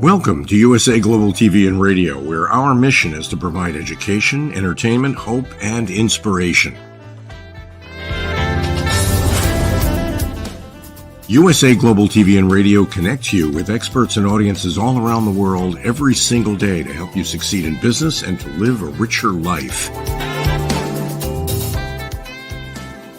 Welcome to USA Global TV and Radio, where our mission is to provide education, entertainment, hope, and inspiration. USA Global TV and Radio connects you with experts and audiences all around the world every single day to help you succeed in business and to live a richer life.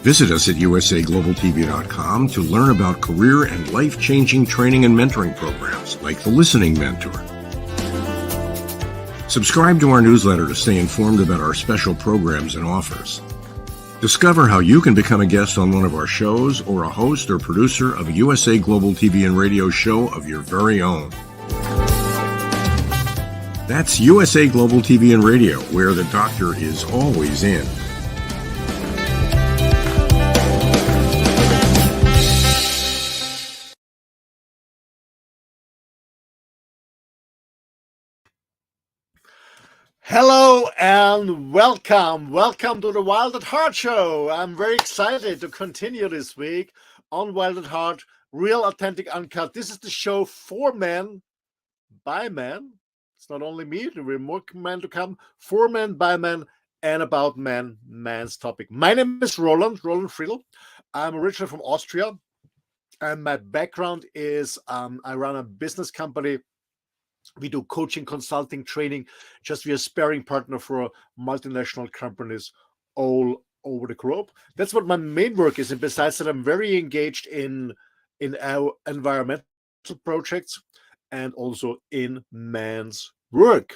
Visit us at usaglobaltv.com to learn about career and life-changing training and mentoring programs like the Listening Mentor. Subscribe to our newsletter to stay informed about our special programs and offers. Discover how you can become a guest on one of our shows or a host or producer of a USA Global TV and Radio show of your very own. That's USA Global TV and Radio, where the doctor is always in. Hello and welcome. Welcome to the Wild at Heart show. I'm very excited to continue this week on Wild at Heart, Real, Authentic, Uncut. This is the show for men, by men. It's not only me, there will be more men to come. For men, by men, and about men, man's topic. My name is Roland FRIEDL. I'm originally from Austria, and my background is I run a business company. We do coaching, consulting, training, just we are sparring partner for multinational companies all over the globe. That's what my main work is. And besides that, I'm very engaged in our environmental projects and also in man's work.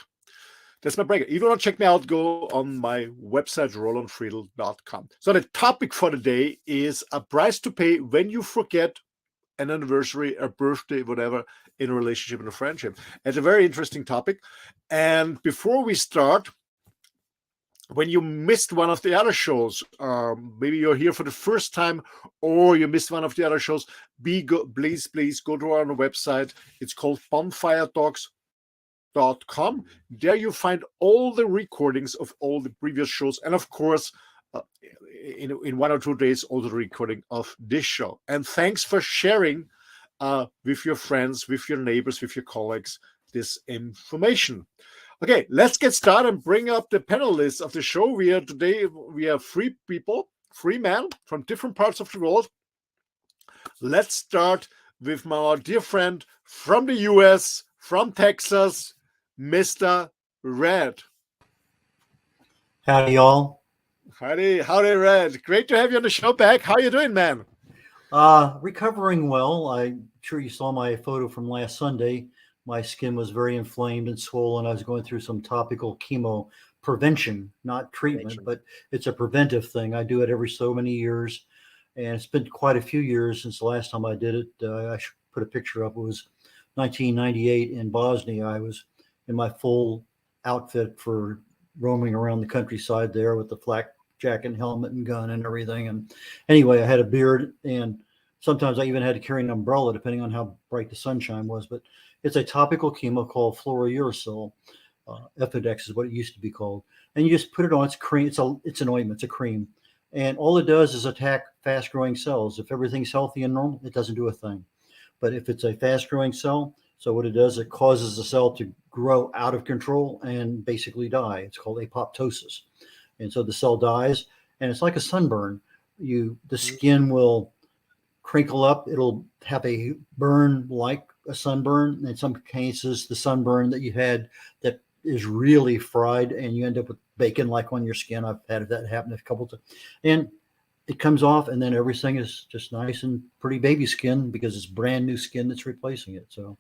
That's my break. If you want to check me out, go on my website, rolandfriedl.com. So the topic for the day is a price to pay when you forget an anniversary, a birthday, whatever, in a relationship and a friendship. It's a very interesting topic. And before we start, when you missed one of the other shows, maybe you're here for the first time or you missed one of the other shows, please go to our website. It's called BONFIRE.com. There you find all the recordings of all the previous shows. And of course, in 1 or 2 days, also the recording of this show. And thanks for sharing with your friends, with your neighbors, with your colleagues, this information. Okay, let's get started and bring up the panelists of the show. Today we have three people, three men from different parts of the world. Let's start with my dear friend from the US, from Texas, Mr. Red. Howdy, y'all. Howdy, Red. Great to have you on the show back. How you doing, man? Recovering well. I'm sure you saw my photo from last Sunday. My skin was very inflamed and swollen. I was going through some topical chemo prevention, not treatment, but it's a preventive thing. I do it every so many years, and it's been quite a few years since the last time I did it. I should put a picture up. It was 1998 in Bosnia. I was in my full outfit for roaming around the countryside there with the flak jacket and helmet and gun and everything. And anyway, I had a beard, and sometimes I even had to carry an umbrella depending on how bright the sunshine was. But it's a topical chemo called fluorouracil. Epidex is what it used to be called. And you just put it on. It's cream. It's an ointment. It's a cream. And all it does is attack fast-growing cells. If everything's healthy and normal, it doesn't do a thing. But if it's a fast-growing cell, so what it does, it causes the cell to grow out of control and basically die. It's called apoptosis. And so the cell dies, and it's like a sunburn. The skin will crinkle up. It'll have a burn like a sunburn. In some cases, the sunburn that you had that is really fried, and you end up with bacon like on your skin. I've had that happen a couple times. And it comes off, and then everything is just nice and pretty baby skin because it's brand new skin that's replacing it. So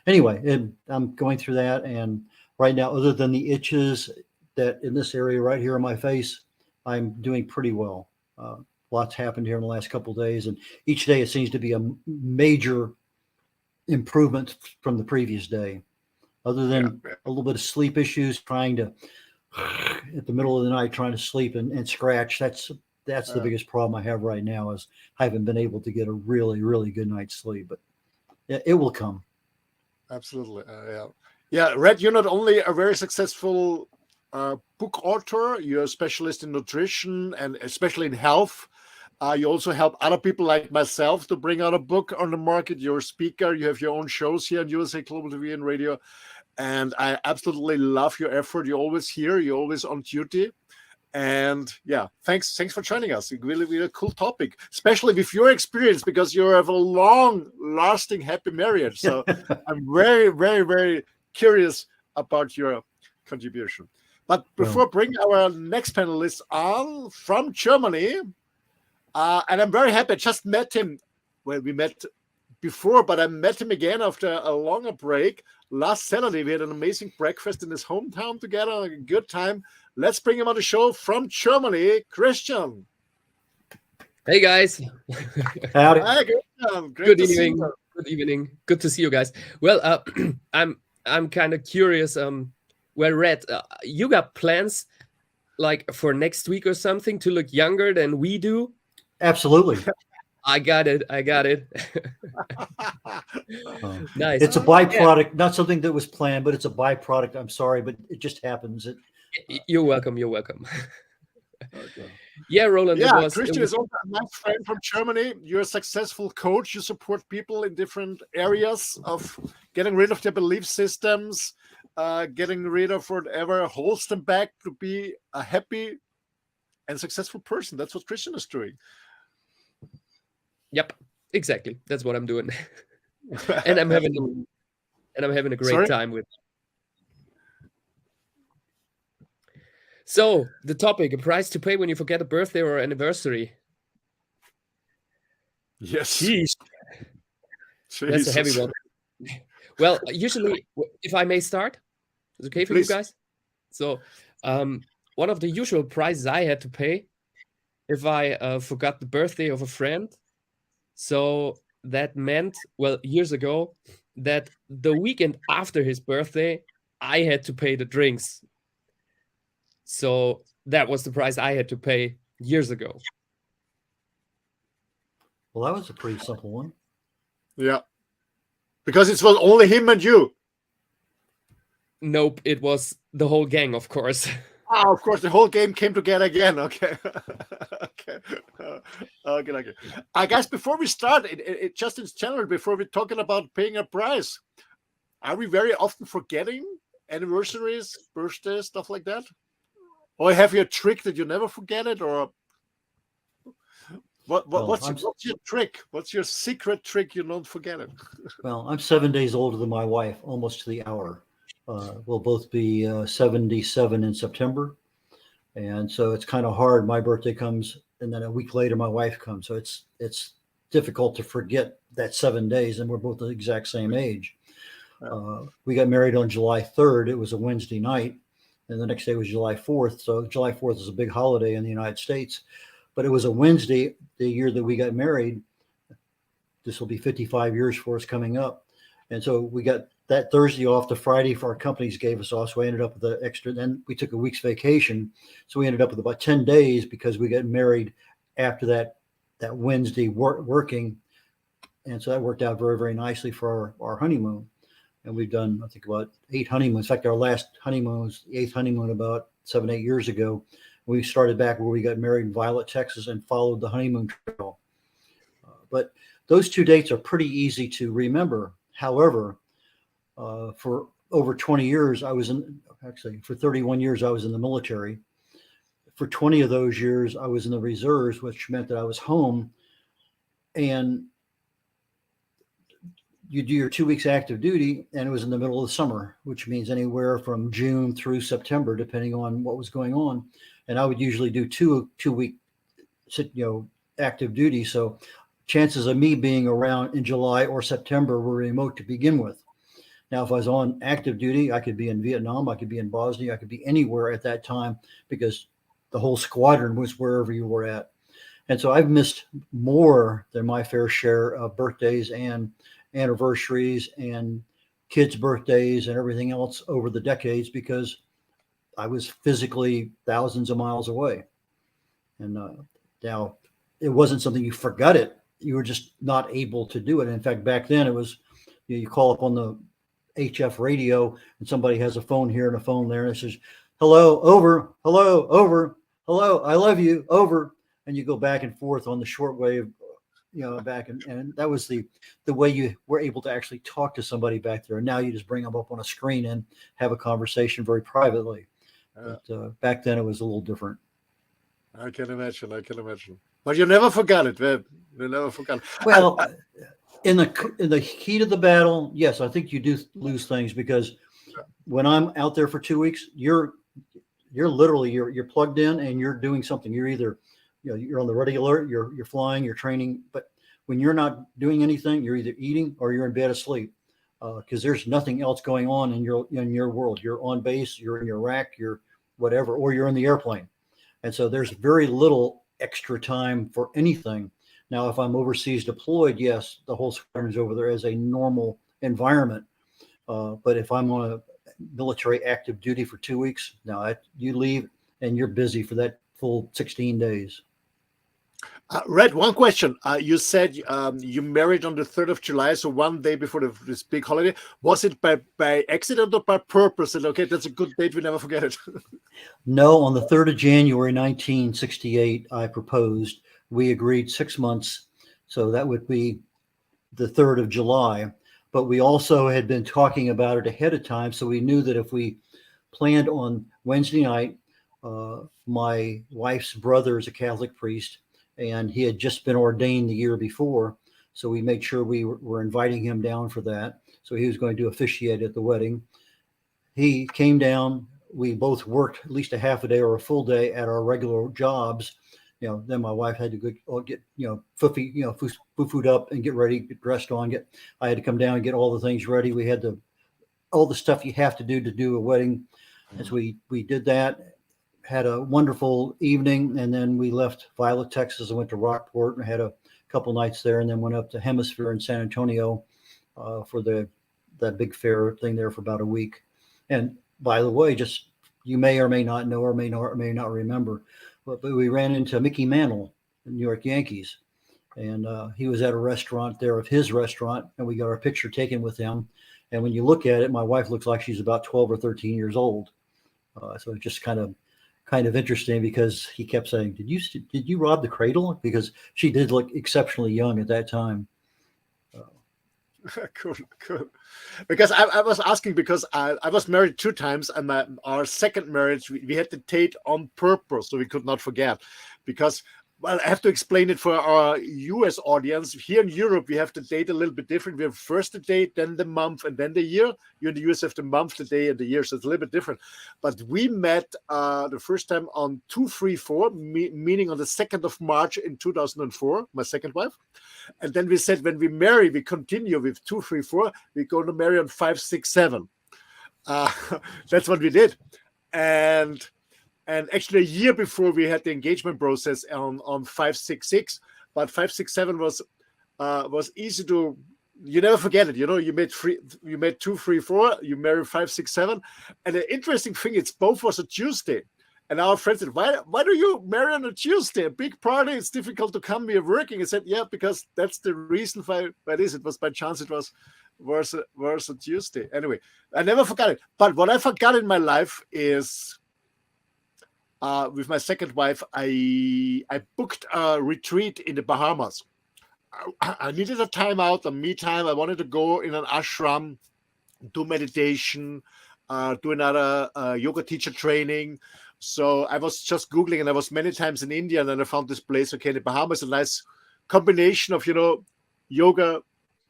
anyway, I'm going through that. And right now, other than the itches that in this area right here on my face, I'm doing pretty well. Lots happened here in the last couple of days. And each day it seems to be a major improvement from the previous day. Other than a little bit of sleep issues, trying to, at the middle of the night, trying to sleep and scratch. That's the biggest problem I have right now is I haven't been able to get a really, really good night's sleep, but it will come. Absolutely. Yeah, Red, you're not only a very successful book author, you're a specialist in nutrition and especially in health. You also help other people like myself to bring out a book on the market. You're a speaker. You have your own shows here on USA Global TV and Radio. And I absolutely love your effort. You're always here. You're always on duty. And yeah, thanks for joining us. It's really a cool topic, especially with your experience, because you have a long-lasting happy marriage. So I'm very curious about your contribution. But before bringing our next panelist on from Germany, and I'm very happy. I just met him. Well, we met before, but I met him again after a longer break. Last Saturday, we had an amazing breakfast in his hometown together, a good time. Let's bring him on the show from Germany, Christian. Hey guys. Howdy. Hi, Christian. Good evening. Good evening. Good to see you guys. Well, I'm kind of curious. Well, Red, you got plans like for next week or something to look younger than we do? Absolutely. I got it. Nice. It's a byproduct, not something that was planned, but it's a byproduct. I'm sorry, but it just happens. You're welcome. Okay. Yeah, Roland. Yeah, Christian is also a nice friend from Germany. You're a successful coach. You support people in different areas of getting rid of their belief systems, getting rid of whatever holds them back to be a happy and successful person. That's what Christian is doing. Yep, exactly. That's what I'm doing. and I'm having a great time with it. So the topic: a price to pay when you forget a birthday or anniversary. Yes. Jeez. That's a heavy one. Well, usually, if I may start, it's okay for you guys. So, one of the usual prices I had to pay if I forgot the birthday of a friend. So that meant, well, years ago, that the weekend after his birthday, I had to pay the drinks. So that was the price I had to pay years ago. Well, that was a pretty simple one. Yeah. Because it was only him and you. Nope, it was the whole gang, of course. Oh, of course, the whole game came together again. Okay. Okay. Guys, before we start, it just in general, before we're talking about paying a price, are we very often forgetting anniversaries, birthdays, stuff like that? Or have you a trick that you never forget it? Or what's your trick? What's your secret trick you don't forget it? Well, I'm 7 days older than my wife, almost to the hour. We'll both be 77 in September. And so it's kind of hard. My birthday comes, and then a week later, my wife comes. So it's difficult to forget that 7 days, and we're both the exact same age. We got married on July 3rd. It was a Wednesday night, and the next day was July 4th. So July 4th is a big holiday in the United States. But it was a Wednesday, the year that we got married. This will be 55 years for us coming up. And so we got that Thursday off. The Friday for our companies gave us off. So I ended up with the extra. Then we took a week's vacation. So we ended up with about 10 days because we got married after that Wednesday working. And so that worked out very, very nicely for our honeymoon. And we've done, I think, about 8 honeymoons. In fact, our last honeymoon was the 8th honeymoon about 7-8 years ago. We started back where we got married in Violet, Texas, and followed the honeymoon trail. But those 2 dates are pretty easy to remember. However, for over 20 years, for 31 years, I was in the military. For 20 of those years, I was in the reserves, which meant that I was home. And you do your 2 weeks active duty, and it was in the middle of the summer, which means anywhere from June through September, depending on what was going on. And I would usually do two week, active duty. So chances of me being around in July or September were remote to begin with. Now, if I was on active duty, I could be in Vietnam, I could be in Bosnia, I could be anywhere at that time because the whole squadron was wherever you were at. And so I've missed more than my fair share of birthdays and anniversaries and kids' birthdays and everything else over the decades because I was physically thousands of miles away. And now it wasn't something you forgot it. You were just not able to do it. In fact, back then it was, you call up on the HF radio and somebody has a phone here and a phone there and it says, hello, over, hello, over, hello, I love you, over. and you go back and forth on the shortwave, back and that was the way you were able to actually talk to somebody back there. And now you just bring them up on a screen and have a conversation very privately. But back then it was a little different. I can imagine. But you never forgot it. You never forgot it. Well, in the heat of the battle, yes, I think you do lose things, because when I'm out there for 2 weeks, you're literally you're plugged in and you're doing something. You're either you're on the ready alert, you're flying, you're training, but when you're not doing anything, you're either eating or you're in bed asleep, because there's nothing else going on in your world. You're on base, you're in your rack, you're whatever, or you're in the airplane. And so there's very little extra time for anything. Now, if I'm overseas deployed, yes, the whole squadron is over there as a normal environment. But if I'm on a military active duty for 2 weeks, now you leave and you're busy for that full 16 days. Red, one question. You said you married on the 3rd of July, so one day before this big holiday. Was it by accident or by purpose? And okay, that's a good date. We never forget it. No, on the 3rd of January, 1968, I proposed. We agreed 6 months, so that would be the 3rd of July. But we also had been talking about it ahead of time, so we knew that if we planned on Wednesday night, my wife's brother is a Catholic priest, and he had just been ordained the year before. So we made sure we were inviting him down for that. So he was going to officiate at the wedding. He came down. We both worked at least a half a day or a full day at our regular jobs. Then my wife had to go get, food up and get ready, get dressed on. I had to come down and get all the things ready. We had all the stuff you have to do a wedding. And so we did that. Had a wonderful evening, and then we left Violet, Texas, and went to Rockport and had a couple nights there, and then went up to Hemisphere in San Antonio for that big fair thing there for about a week. And by the way, just you may or may not know or may not remember, but we ran into Mickey Mantle, the New York Yankees, and he was at a restaurant there of his restaurant, and we got our picture taken with him. And when you look at it, my wife looks like she's about 12 or 13 years old. So it's just kind of interesting, because he kept saying, did you rob the cradle? Because she did look exceptionally young at that time. Cool. Because I was asking, because I was married 2 times, and our second marriage, we had the date on purpose, so we could not forget. Because, well, I have to explain it for our US audience. Here in Europe, we have the date a little bit different. We have first the date, then the month, and then the year. You in the US have the month, the day, and the year, so it's a little bit different. But we met the first time on 234, meaning on the 2nd of March in 2004, my second wife. And then we said, when we marry, we continue with 234. We're going to marry on 567. That's what we did. And actually a year before, we had the engagement process on 566, but 567 was easy to, you never forget it. You made 234, you married 567. And the interesting thing, it's both was a Tuesday. And our friend said, why do you marry on a Tuesday? A big party, it's difficult to come, we are working. I said, yeah, because that's the reason why it is. It was by chance, it was a Tuesday. Anyway, I never forgot it. But what I forgot in my life is, with my second wife, I booked a retreat in the Bahamas. I needed a time out, a me time. I wanted to go in an ashram, do meditation, do another yoga teacher training. So I was just Googling, and I was many times in India, and then I found this place, okay, the Bahamas, a nice combination of, yoga,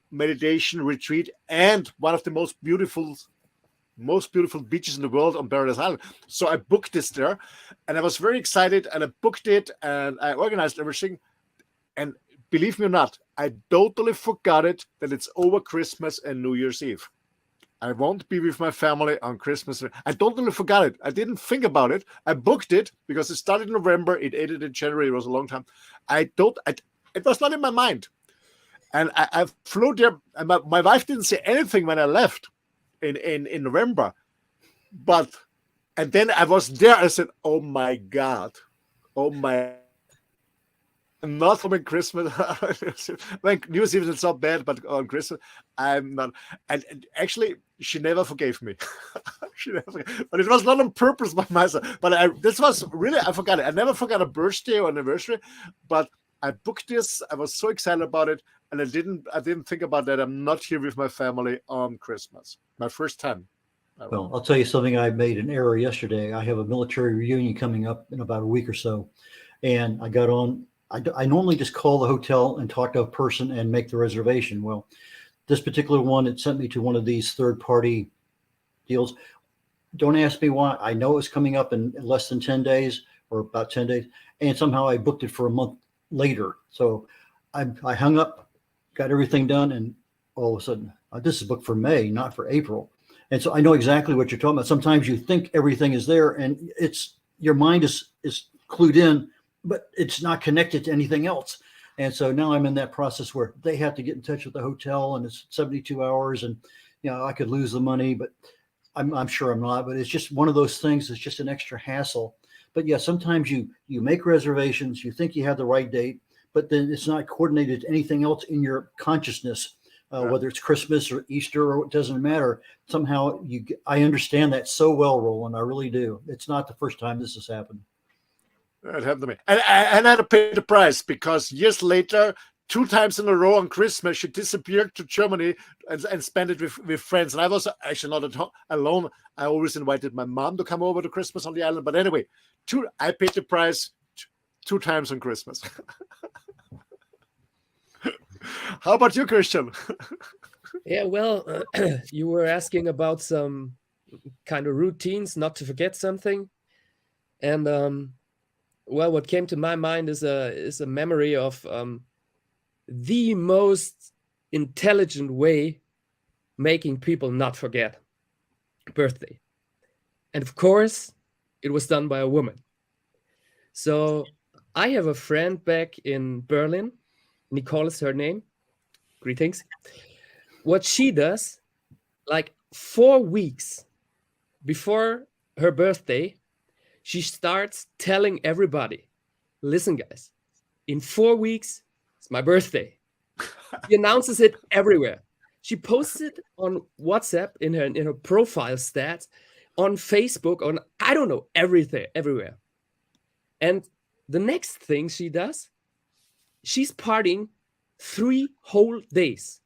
meditation, retreat, and one of the most beautiful beaches in the world on Paradise Island. So I booked this there, and I was very excited, and I booked it, and I organized everything. And believe me or not, I totally forgot it, that it's over Christmas and New Year's Eve. I won't be with my family on Christmas. I totally forgot it. I didn't think about it. I booked it because it started in November. It ended in January. It was a long time. It was not in my mind. And I flew there. And my wife didn't say anything when I left in November. And then I was there. I said, oh my God. Oh my. Not home in Christmas. When New Year's Eve is not bad, but on Christmas, I'm not. And actually, she never forgave me. She never forgave. But it was not on purpose by myself. But this was really, I forgot it. I never forgot a birthday or anniversary, but I booked this. I was so excited about it, and I didn't think about that. I'm not here with my family on Christmas. My first time. Well, I'll tell you something. I made an error yesterday. I have a military reunion coming up in about a week or so, and I got on. I normally just call the hotel and talk to a person and make the reservation. Well, this particular one, it sent me to one of these third-party deals. Don't ask me why. I know it's coming up in less than 10 days or about 10 days, and somehow I booked it for a month later. So I hung up, got everything done, and all of a sudden, this is booked for May, not for April. And so I know exactly what you're talking about. Sometimes you think everything is there, and it's your mind is clued in, but it's not connected to anything else. And so now I'm in that process where they have to get in touch with the hotel, and it's 72 hours, and I could lose the money, but I'm sure I'm not. But it's just one of those things. It's just an extra hassle. But yeah, sometimes you make reservations, you think you have the right date, but then it's not coordinated to anything else in your consciousness, whether it's Christmas or Easter or it doesn't matter. Somehow I understand that so well, Roland. I really do. It's not the first time this has happened. It happened to me. And I had to pay the price because years later, 2 times in a row on Christmas, she disappeared to Germany and spent it with friends. And I was actually not at home alone. I always invited my mom to come over to Christmas on the island. But anyway, I paid the price 2 times on Christmas. How about you, Christian? Yeah, well, you were asking about some kind of routines, not to forget something. And well, what came to my mind is a memory of the most intelligent way making people not forget birthday. And of course, it was done by a woman. So I have a friend back in Berlin. Nicole is her name. Greetings. What she does, like 4 weeks before her birthday, she starts telling everybody, listen, guys, in 4 weeks, it's my birthday. She announces it everywhere. She posts it on WhatsApp in her profile stats, on Facebook, on, I don't know, everywhere. And the next thing she does, she's partying 3 whole days,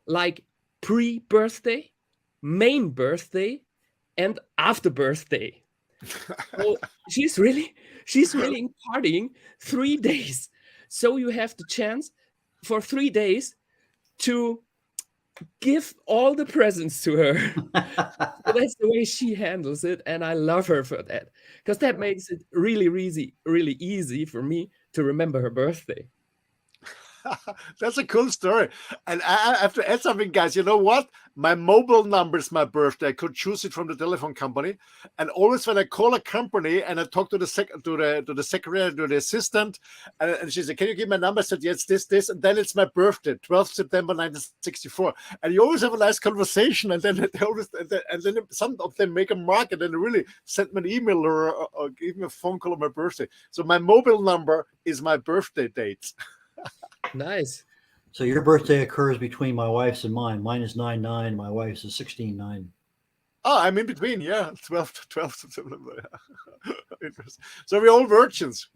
like pre-birthday, main birthday, and after birthday. So she's really partying 3 days. So you have the chance for 3 days to give all the presents to her. So that's the way she handles it, and I love her for that, because that makes it really easy for me to remember her birthday. That's a cool story. And I have to add something, guys. You know what? My mobile number is my birthday. I could choose it from the telephone company. And always when I call a company and I talk to the secretary, to the assistant, and she said, can you give my number? I said, yes, this. And then it's my birthday, 12th September 1964. And you always have a nice conversation. And then they always, and then some of them make a mark and then really send me an email or give me a phone call on my birthday. So my mobile number is my birthday date. Nice. So your birthday occurs between my wife's and mine. Mine is 9/9. My wife's is 16/9. Oh, I'm in between. Yeah, 12. Interesting. So we're all virgins.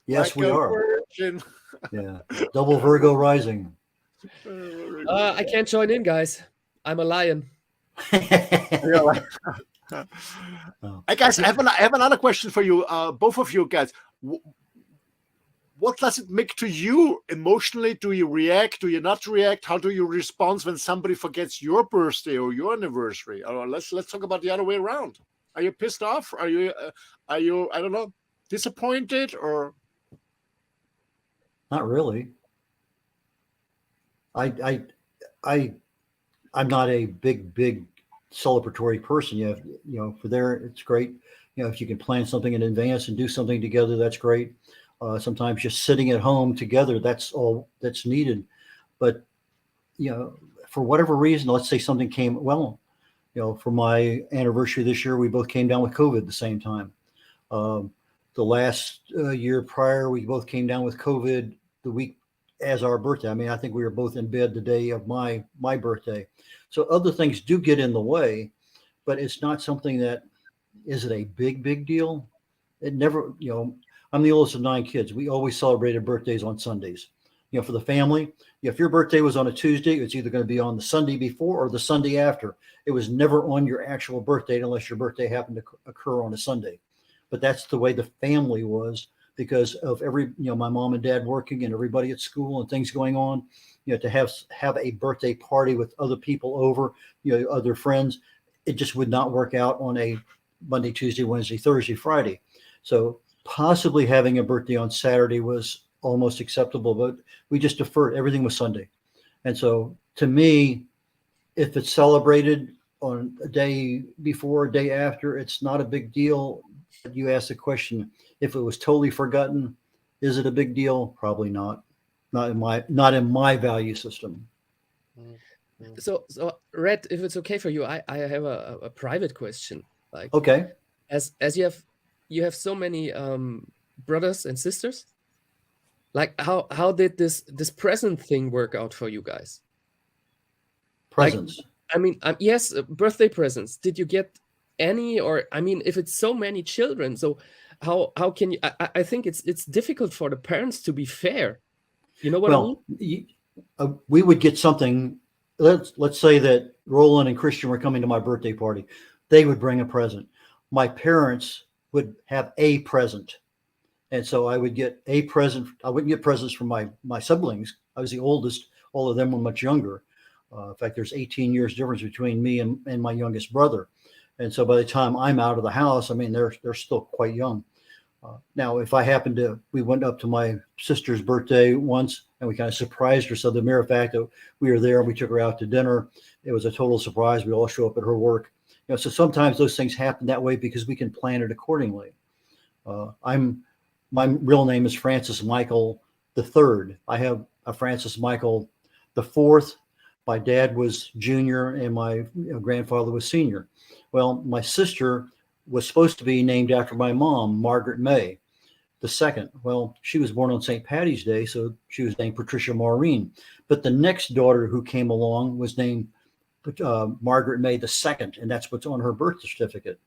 Yes, like we are. Virgin. Yeah, double Virgo rising. I can't join in, guys. I'm a lion. Hey guys, I have another question for you, both of you guys. What does it make to you emotionally? Do you react? Do you not react? How do you respond when somebody forgets your birthday or your anniversary? Or let's talk about the other way around. Are you pissed off? Are you I don't know, disappointed or? Not really. I'm not a big celebratory person. For there, it's great. If you can plan something in advance and do something together, that's great. Sometimes just sitting at home together, that's all that's needed. But, for whatever reason, let's say something came, for my anniversary this year, we both came down with COVID at the same time. the last year prior, we both came down with COVID the week as our birthday. I mean, I think we were both in bed the day of my birthday. So other things do get in the way, but it's not something that, is it a big deal? It never, I'm the oldest of 9 kids. We always celebrated birthdays on Sundays. For the family, if your birthday was on a Tuesday, it's either going to be on the Sunday before or the Sunday after. It was never on your actual birthday unless your birthday happened to occur on a Sunday. But that's the way the family was because of my mom and dad working and everybody at school and things going on, to have a birthday party with other people over, other friends, it just would not work out on a Monday, Tuesday, Wednesday, Thursday, Friday. So possibly having a birthday on Saturday was almost acceptable, but we just deferred. Everything was Sunday. And so to me, if it's celebrated on a day before, a day after, it's not a big deal. You asked the question, if it was totally forgotten, is it a big deal? Probably not. Not in my value system. So Red, if it's okay for you, I have a private question. Like, okay, as you have so many brothers and sisters. Like, how did this present thing work out for you guys? Presents. Like, I mean, yes, birthday presents. Did you get any? Or I mean, if it's so many children, so how can you? I think it's difficult for the parents to be fair. You know what I mean? We would get something. Let's say that Roland and Christian were coming to my birthday party. They would bring a present. My parents would have a present. And so I would get a present. I wouldn't get presents from my siblings. I was the oldest. All of them were much younger. In fact, there's 18 years difference between me and my youngest brother. And so by the time I'm out of the house, I mean, they're still quite young. Now, if I happened to, we went up to my sister's birthday once and we kind of surprised her. So the mere fact that we were there and we took her out to dinner, it was a total surprise. We all show up at her work. So sometimes those things happen that way because we can plan it accordingly. My real name is Francis Michael III. I have a Francis Michael IV. My dad was junior and my grandfather was senior. Well, my sister was supposed to be named after my mom, Margaret May II. Well, she was born on St. Patty's Day, so she was named Patricia Maureen. But the next daughter who came along was named Margaret May II, and that's what's on her birth certificate.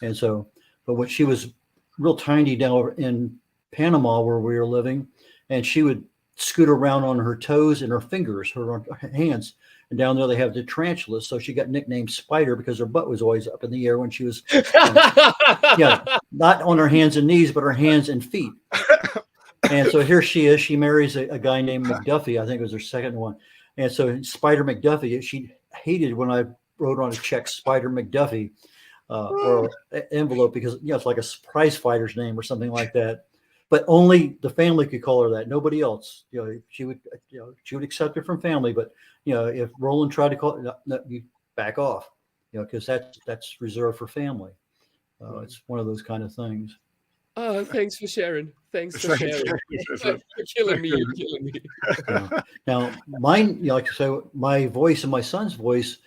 And so, but when she was real tiny down in Panama where we were living, and she would scoot around on her toes and her fingers, her hands. And down there they have the tarantulas. So she got nicknamed Spider because her butt was always up in the air when she was, not on her hands and knees, but her hands and feet. And so here she is. She marries a guy named McDuffie. I think it was her second one. And so Spider McDuffie, she hated when I wrote on a check Spider McDuffie or envelope because it's like a prize fighter's name or something like that. But only the family could call her that. Nobody else. She would accept it from family. But if Roland tried to call it, no, you back off. Because that's reserved for family. It's one of those kind of things. Oh, thanks for sharing. Thanks for sharing. You're killing me. You're killing me. Now, mine, like I say, my voice and my son's voice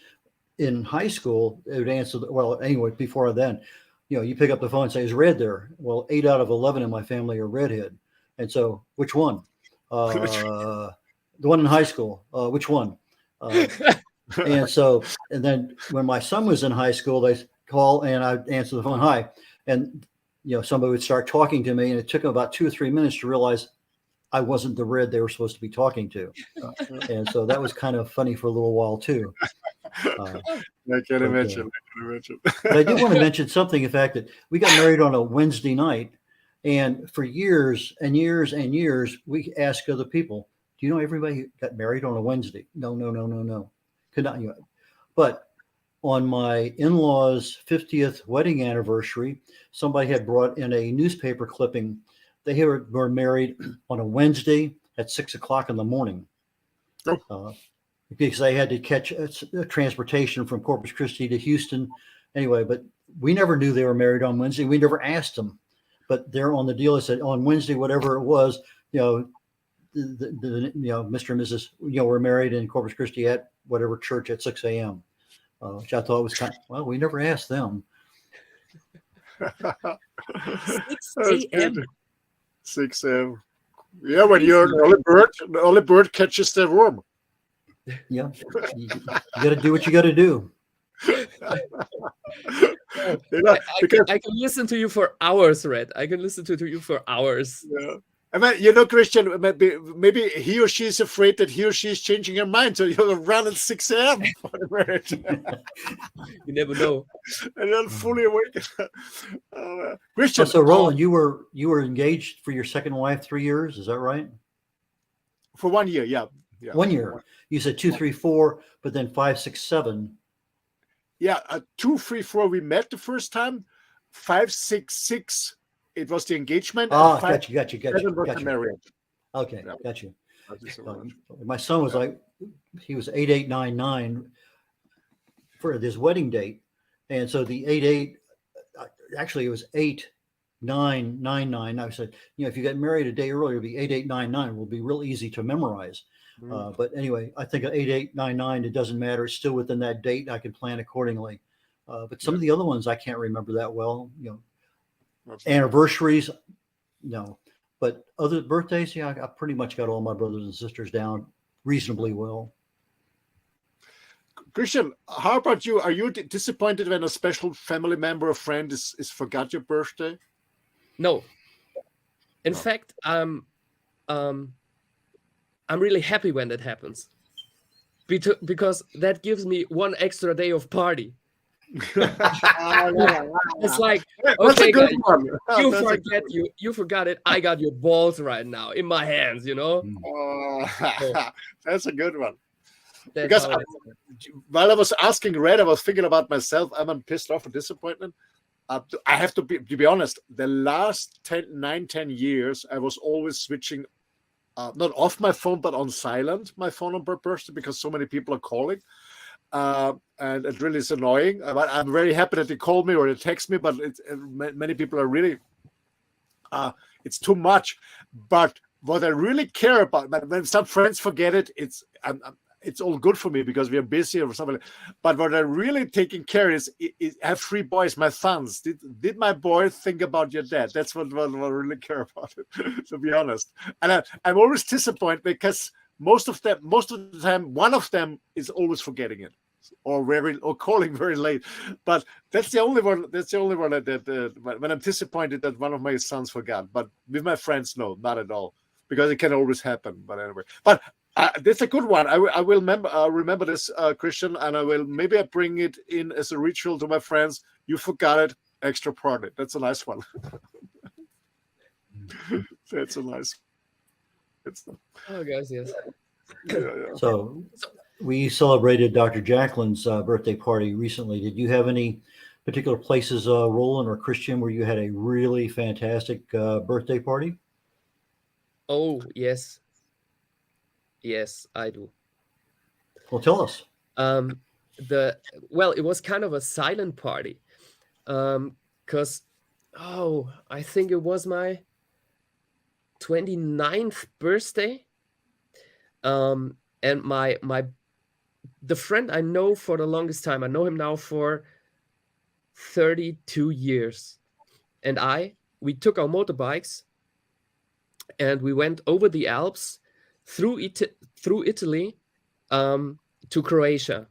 in high school, it would answer. Anyway, before then. You pick up the phone and say, "Is Red there?" Well, 8 out of 11 in my family are redhead. And so which one? The one in high school. Which one? And then when my son was in high school, they call and I'd answer the phone. Hi. And, somebody would start talking to me and it took them about 2 or 3 minutes to realize I wasn't the Red they were supposed to be talking to. And so that was kind of funny for a little while too. I can imagine. But I do want to mention something, the fact that we got married on a Wednesday night, and for years and years and years, we asked other people, do you know everybody got married on a Wednesday? No. Could not. But on my in-laws' 50th wedding anniversary, somebody had brought in a newspaper clipping. They were married on a Wednesday at 6 o'clock in the morning. Because they had to catch a transportation from Corpus Christi to Houston. Anyway, but we never knew they were married on Wednesday. We never asked them. But they're on the deal. It said on Wednesday, whatever it was, Mr. and Mrs. were married in Corpus Christi at whatever church at 6 a.m., which I thought was we never asked them. 6 That's a.m. good. 6 a.m. Yeah, when you're the early bird catches the worm. Yeah, you got to do what you got to do. I can listen to you for hours, Red. I can listen to you for hours. Yeah. I mean, Christian, maybe he or she is afraid that he or she is changing her mind, so you'll run at 6 a.m. for the marriage. You never know. And then fully awake. Christian. So Roland, you were engaged for your second wife 3 years, is that right? For 1 year, yeah. 1 year. You said 2, 3, 4, but then 5, 6, 7. Yeah, 2, 3, 4. We met the first time. 5, 6, 6. It was the engagement. Ah, got you. Marriage. Okay, Yeah. got you. So My son was he was 8899 for his wedding date, and so the 88 actually it was 8999. I said, if you got married a day earlier, it'd be 8899. It will be real easy to memorize. But anyway, I think 8899. It doesn't matter. It's still within that date. I can plan accordingly. But some of the other ones I can't remember that well. Anniversaries, no. But other birthdays, I pretty much got all my brothers and sisters down reasonably well. Christian, how about you? Are you disappointed when a special family member or friend is forgot your birthday? No. In fact, I'm really happy when that happens, because that gives me one extra day of party. It's like, okay, guys, you forgot it. I got your balls right now in my hands, That's a good one. Because while I was asking Red, I was thinking about myself. I'm pissed off and disappointment. I have to be honest. The last 10 years, I was always switching, not off my phone, but on silent, my phone on birthday, because so many people are calling. And it really is annoying. I'm very happy that they call me or they text me, but many people are really, it's too much. But what I really care about, when some friends forget it, it's all good for me because we are busy or something. But what I'm really taking care is I have 3 boys, my sons. Did my boy think about your dad? That's what I really care about, to be honest. And I'm always disappointed because most of the time, one of them is always forgetting it, or calling very late. But that's the only one. That's the only one that when I'm disappointed that one of my sons forgot. But with my friends, no, not at all, because it can always happen. But anyway, that's a good one. I will remember this, Christian, and I bring it in as a ritual to my friends. You forgot it, extra party. That's a nice one. That's a nice. Oh, guys, yes. Yeah. So we celebrated Dr. Jacqueline's birthday party recently. Did you have any particular places, Roland or Christian, where you had a really fantastic birthday party? Oh, yes. Yes, I do. Well, tell us. It was kind of a silent party, because I think it was my 29th birthday, and the friend I know for the longest time, I know him now for 32 years, and we took our motorbikes and we went over the Alps through Italy to Croatia.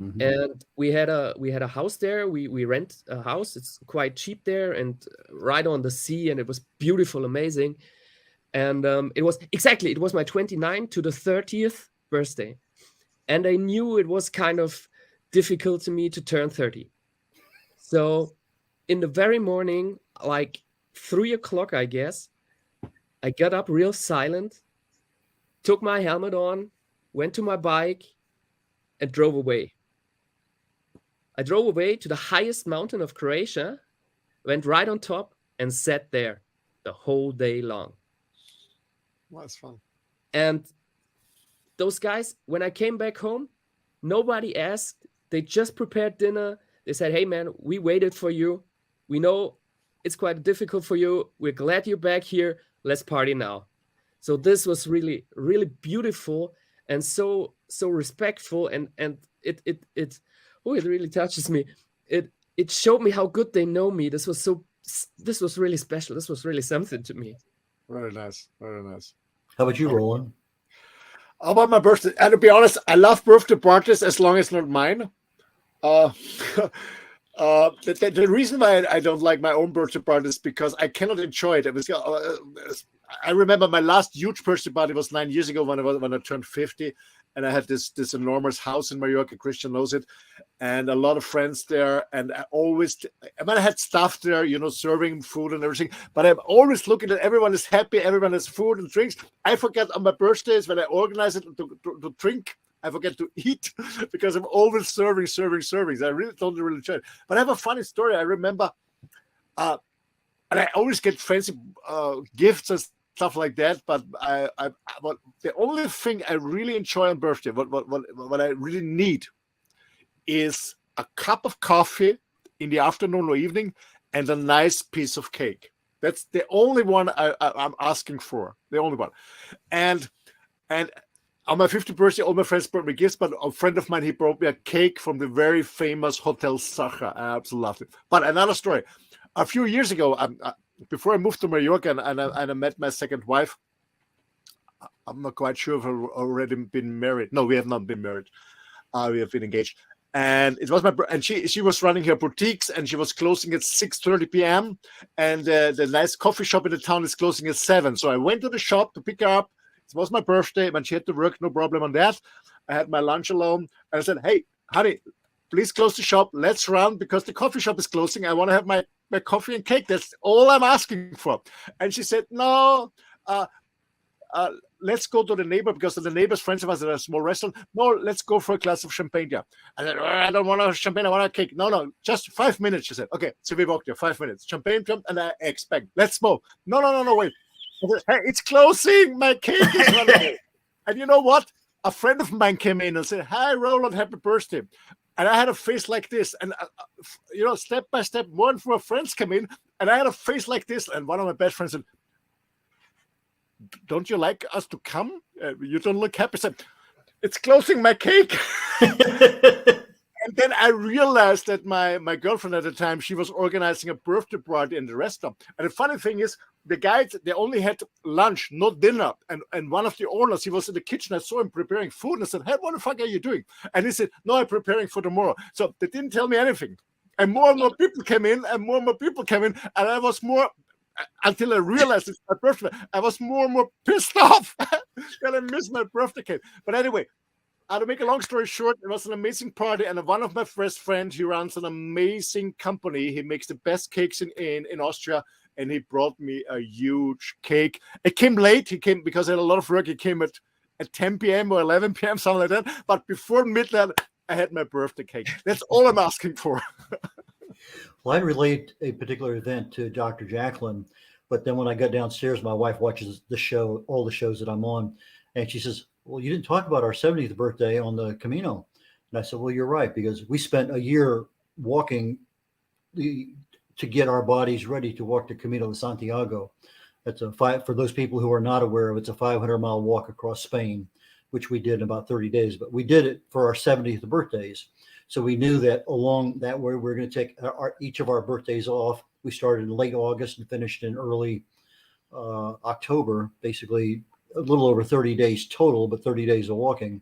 Mm-hmm. And we had a house there. We rent a house. It's quite cheap there and right on the sea, and it was beautiful, amazing. And it was my 29th to the 30th birthday. And I knew it was kind of difficult to me to turn 30. So in the very morning, like 3 o'clock, I guess, I got up real silent, took my helmet on, went to my bike, and drove away. I drove away to the highest mountain of Croatia, went right on top, and sat there the whole day long. Well, that's fun. And those guys, when I came back home, nobody asked. They just prepared dinner. They said, "Hey, man, we waited for you. We know it's quite difficult for you. We're glad you're back here. Let's party now." So this was really, really beautiful and so respectful, and it really touches me. it showed me how good they know me. This was really special. This was really something to me. Very nice. Very nice. How about you, Roland? How about my birthday? And to be honest, I love birthday parties as long as not mine. The reason why I don't like my own birthday party is because I cannot enjoy it. I remember my last huge birthday party was 9 years ago when I turned 50, and I had this enormous house in Mallorca. Christian knows it, and a lot of friends there. And I had staff there, serving food and everything. But I'm always looking at everyone is happy, everyone has food and drinks. I forget on my birthdays when I organize it to drink. I forget to eat because I'm always serving. I really don't enjoy it. But I have a funny story. I remember, and I always get fancy gifts and stuff like that. But the only thing I really enjoy on birthday, what I really need, is a cup of coffee in the afternoon or evening and a nice piece of cake. That's the only one I'm asking for. The only one, and on my 50th birthday, all my friends brought me gifts, but a friend of mine, he brought me a cake from the very famous Hotel Sacher. I absolutely loved it. But another story. A few years ago, before I moved to Mallorca and I met my second wife, I'm not quite sure if I've already been married. No, we have not been married. We have been engaged. And it was and she was running her boutiques, and she was closing at 6:30 p.m. And the nice coffee shop in the town is closing at 7. So I went to the shop to pick her up. It was my birthday, when she had to work, no problem on that. I had my lunch alone, and I said, "Hey, honey, please close the shop. Let's run because the coffee shop is closing. I want to have my coffee and cake. That's all I'm asking for." And she said, "No, let's go to the neighbor because the neighbor's friends of us at a small restaurant. No, let's go for a glass of champagne." Yeah. I said, "I don't want a champagne. I want a cake." No, just 5 minutes. She said, "Okay." So we walked there, 5 minutes. Champagne, and I expect, let's smoke. No, wait. Hey, it's closing. My cake is running away. And you know what? A friend of mine came in and said, "Hi, Roland, happy birthday." And I had a face like this. And, step by step, more and more friends came in. And I had a face like this. And one of my best friends said, "Don't you like us to come? You don't look happy." I said, "It's closing my cake." And then I realized that my girlfriend at the time, she was organizing a birthday party in the restaurant. And the funny thing is, the guys, they only had lunch, not dinner. And one of the owners, he was in the kitchen. I saw him preparing food. And I said, "Hey, what the fuck are you doing?" And he said, "No, I'm preparing for tomorrow." So they didn't tell me anything. And more people came in, And I was more, until I realized it's my birthday, I was more and more pissed off that I missed my birthday cake. But anyway, to make a long story short, it was an amazing party, and one of my best friends, he runs an amazing company. He makes the best cakes in Austria, and he brought me a huge cake. It came late. He came because I had a lot of work. He came at 10 p.m. or 11 p.m., something like that. But before midnight, I had my birthday cake. That's all I'm asking for. Well, I relate a particular event to Dr. Jacqueline, but then when I got downstairs, my wife watches the show, all the shows that I'm on, and she says, "Well, you didn't talk about our 70th birthday on the Camino." And I said, "Well, you're right, because we spent a year walking to get our bodies ready to walk the Camino de Santiago. That's for those people who are not aware of, it's a 500-mile walk across Spain, which we did in about 30 days. But we did it for our 70th birthdays. So we knew that along that way, we're going to take each of our birthdays off. We started in late August and finished in early October, basically a little over 30 days total, but 30 days of walking.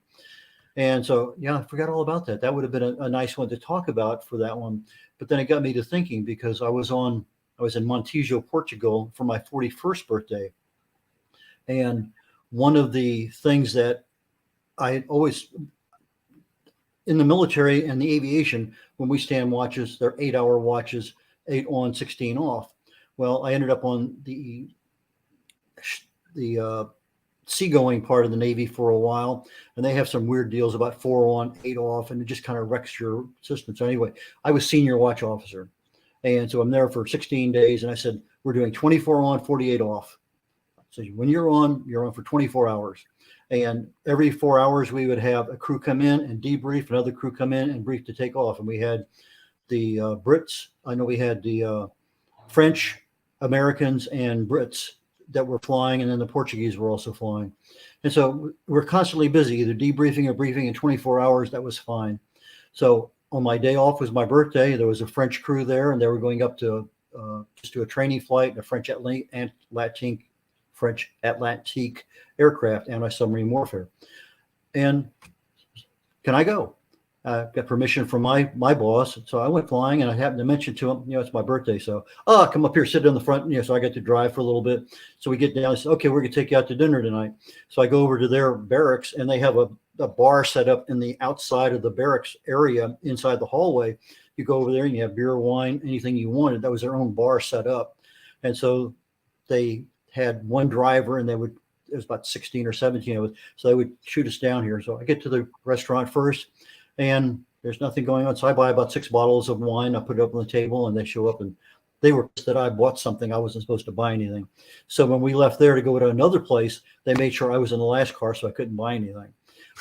And so, yeah, I forgot all about that. That would have been a nice one to talk about for that one. But then it got me to thinking, because I was in Montijo, Portugal for my 41st birthday. And one of the things that I always, in the military and the aviation, when we stand watches, they're 8-hour watches, 8 on, 16 off. Well, I ended up on the seagoing part of the Navy for a while, and they have some weird deals about 4 on, 8 off, and it just kind of wrecks your system. So anyway, I was senior watch officer, and so I'm there for 16 days, and I said, "We're doing 24 on, 48 off." So when you're on for 24 hours. And every 4 hours, we would have a crew come in and debrief, another crew come in and brief to take off. And we had the Brits, I know we had the French, Americans, and Brits that were flying, and then the Portuguese were also flying. And so we're constantly busy, either debriefing or briefing in 24 hours. That was fine. So on my day off was my birthday. There was a French crew there, and they were going up to just do a training flight, a French Atlantique aircraft, anti-submarine warfare. And can I go? Got permission from my boss, so I went flying, and I happened to mention to him, it's my birthday, so come up here, sit in the front, so I got to drive for a little bit. So we get down, and say, okay, we're gonna take you out to dinner tonight. So I go over to their barracks, and they have a bar set up in the outside of the barracks area, inside the hallway. You go over there, and you have beer, wine, anything you wanted. That was their own bar set up, and so they had one driver, and it was about 16 or 17 of us, so they would shoot us down here. So I get to the restaurant first, and there's nothing going on. So I buy about 6 bottles of wine. I put it up on the table, and they show up, and they were pissed that I bought something. I wasn't supposed to buy anything. So when we left there to go to another place, they made sure I was in the last car, so I couldn't buy anything.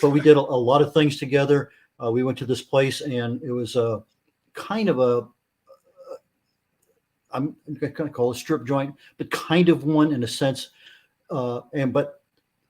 But we did a lot of things together. We went to this place, and it was kind of I'm going to call it a strip joint, but kind of one in a sense. But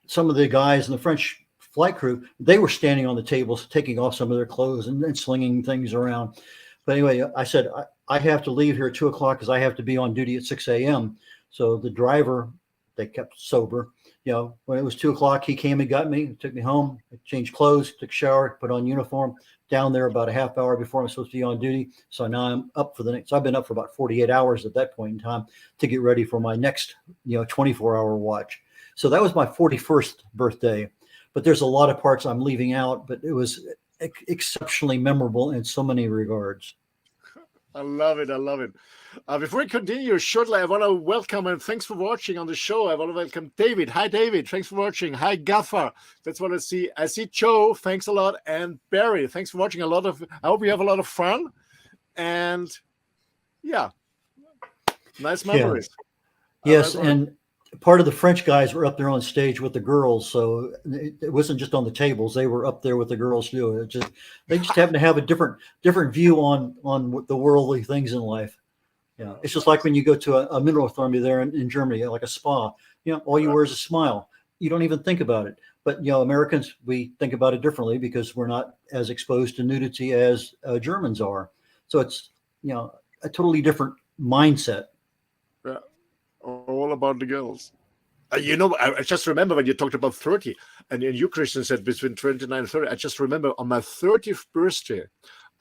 some of the guys in the French flight crew, they were standing on the tables, taking off some of their clothes and slinging things around. But anyway, I said, I have to leave here at 2 o'clock because I have to be on duty at 6 a.m. So the driver, they kept sober. When it was 2 o'clock, he came and got me, took me home, I changed clothes, took a shower, put on uniform, down there about a half hour before I'm supposed to be on duty. So now I'm up for the next, so I've been up for about 48 hours at that point in time to get ready for my next, 24-hour watch. So that was my 41st birthday. But there's a lot of parts I'm leaving out, but it was exceptionally memorable in so many regards. I love it. I love it. Before we continue shortly, I want to welcome and thanks for watching on the show. I want to welcome David. Hi, David. Thanks for watching. Hi, Gaffer. That's what I see. I see Joe. Thanks a lot. And Barry. Thanks for watching. I hope you have a lot of fun. And yeah, nice memories. Yeah. Yes. And part of the French guys were up there on stage with the girls, so it wasn't just on the tables; they were up there with the girls too. They just happen to have a different view on the worldly things in life. It's just like when you go to a mineral therapy there in Germany, like a spa. All you wear is a smile. You don't even think about it. But Americans, we think about it differently because we're not as exposed to nudity as Germans are. So it's a totally different mindset. Yeah. All about the girls. I just remember when you talked about 30, and you, Christian, said between 29 and 30. I just remember on my 30th birthday,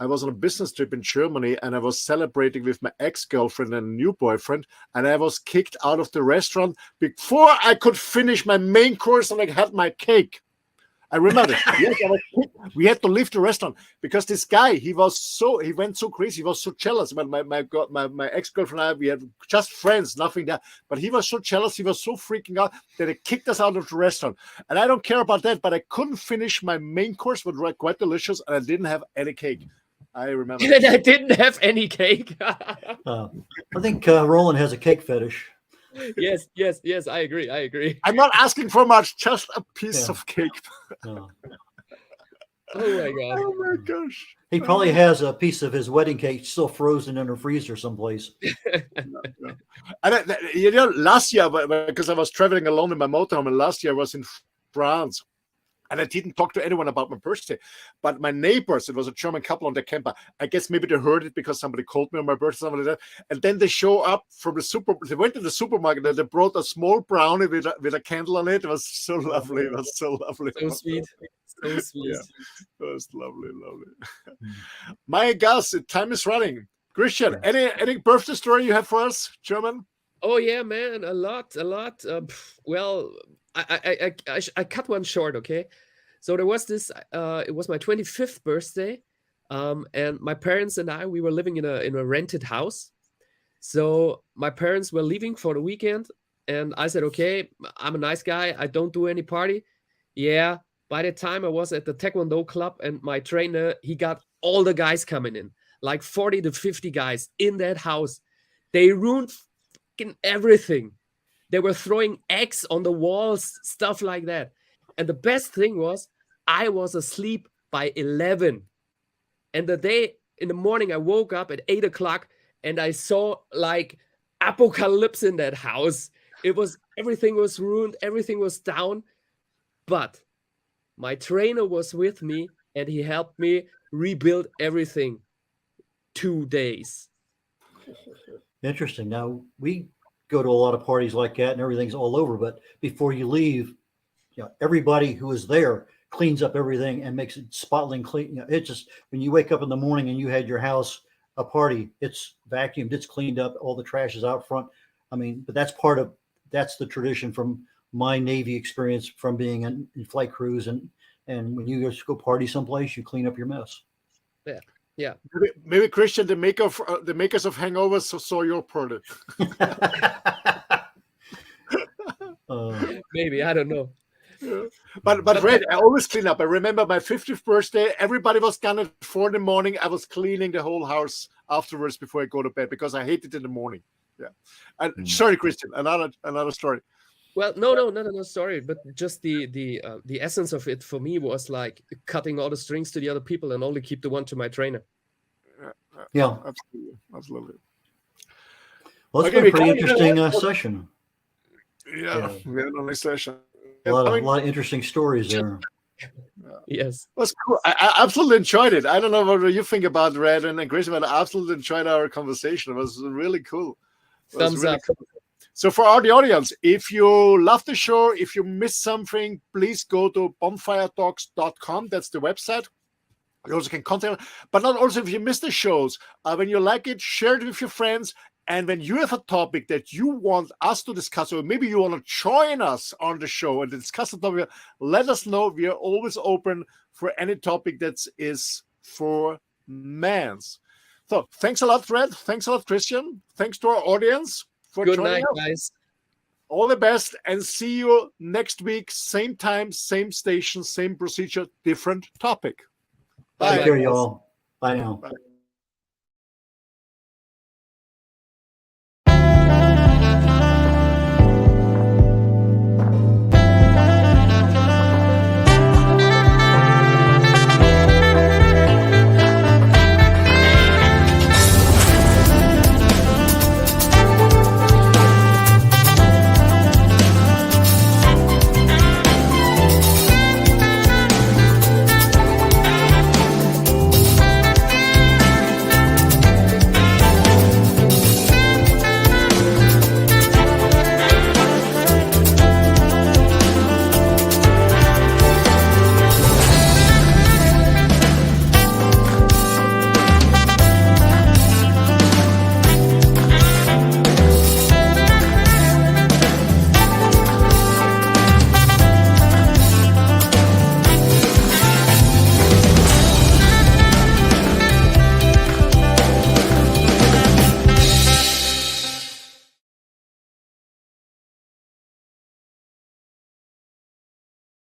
I was on a business trip in Germany, and I was celebrating with my ex-girlfriend and a new boyfriend, and I was kicked out of the restaurant before I could finish my main course, and I had my cake. I remember. Yes, we had to leave the restaurant because this guy, he went so crazy. He was so jealous. My ex-girlfriend and I, we had just friends, nothing that. But he was so jealous. He was so freaking out that he kicked us out of the restaurant. And I don't care about that, but I couldn't finish my main course, which was quite delicious, and I didn't have any cake. I remember. And I didn't have any cake. I think Roland has a cake fetish. Yes, I agree. I'm not asking for much, just a piece of cake. Oh my God. Oh my gosh. He probably has a piece of his wedding cake still frozen in a freezer someplace. And last year, because I was traveling alone in my motorhome, and last year I was in France. And I didn't talk to anyone about my birthday. But my neighbors, it was a German couple on the camper. I guess maybe they heard it because somebody called me on my birthday, something like that. And then they show up from they went to the supermarket and they brought a small brownie with a candle on it. It was so lovely. It was so lovely. So sweet. So sweet. Yeah, it was lovely. My gosh, time is running. Christian, any birthday story you have for us, German? Oh yeah, man, a lot. Well, I cut one short, okay? So there was this, it was my 25th birthday, and my parents and I, we were living in a rented house. So my parents were leaving for the weekend, and I said, okay, I'm a nice guy, I don't do any party. Yeah, by the time I was at the Taekwondo club, and my trainer, he got all the guys coming in, like 40 to 50 guys in that house. They ruined fucking everything. They were throwing eggs on the walls, stuff like that. And the best thing was, I was asleep by 11. And the day in the morning, I woke up at 8 o'clock and I saw like apocalypse in that house. Everything was ruined, everything was down. But my trainer was with me and he helped me rebuild everything. 2 days. Interesting. Now, we go to a lot of parties like that and everything's all over, but before you leave, everybody who is there cleans up everything and makes it spotless clean. It just, when you wake up in the morning and you had your house, a party, it's vacuumed, it's cleaned up, all the trash is out front. I mean, but that's the tradition from my Navy experience from being in flight crews. And when you go party someplace, you clean up your mess. Yeah. Yeah. Maybe Christian, the makers of hangovers saw your party. Maybe, I don't know. Yeah. But Red, I always clean up. I remember my 50th birthday. Everybody was gone at 4 in the morning. I was cleaning the whole house afterwards before I go to bed because I hate it in the morning. Yeah. And sorry, Christian, another story. Well, no story, but just the essence of it for me was like cutting all the strings to the other people and only keep the one to my trainer. Yeah, absolutely. Well, it's been a pretty interesting session. Yeah, we had a nice session. A lot of interesting stories there. Yes, it was cool. I absolutely enjoyed it. I don't know what you think about Red and Grace, but I absolutely enjoyed our conversation. It was really cool. Thumbs up. Cool. So for the audience, if you love the show, if you missed something, please go to bonfiretalks.com. That's the website. You also can contact, but not also if you miss the shows. When you like it, share it with your friends. And when you have a topic that you want us to discuss, or maybe you want to join us on the show and discuss the topic, let us know. We are always open for any topic that is for mans. So thanks a lot, Red. Thanks a lot, Christian. Thanks to our audience for Good joining night, us. guys. All the best, and see you next week. Same time, same station, same procedure, different topic. Bye. Take care, y'all. Bye now. Bye.